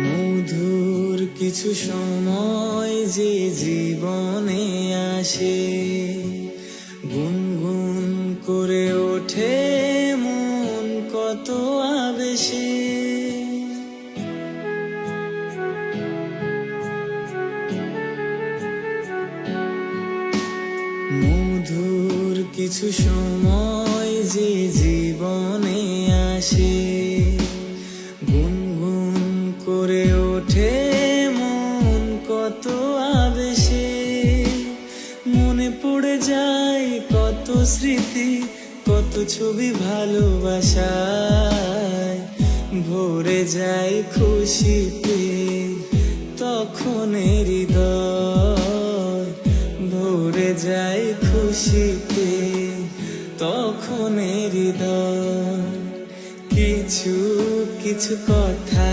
মধুর কিছু সময় যে জীবনে আসে, গুনগুন করে ওঠে মন কত আবেশে। মধুর কিছু সময় যে জীবনে আসে, গুনগুন করে ওঠে মন কত আবেশে। মনে পড়ে যায় কত স্মৃতি, কত ছবি ভালোবাসায়, ভরে যায় খুশিতে তখন হৃদয়, ভরে যায় খুশিতে তখন হৃদয়। কিছু কিছু কথা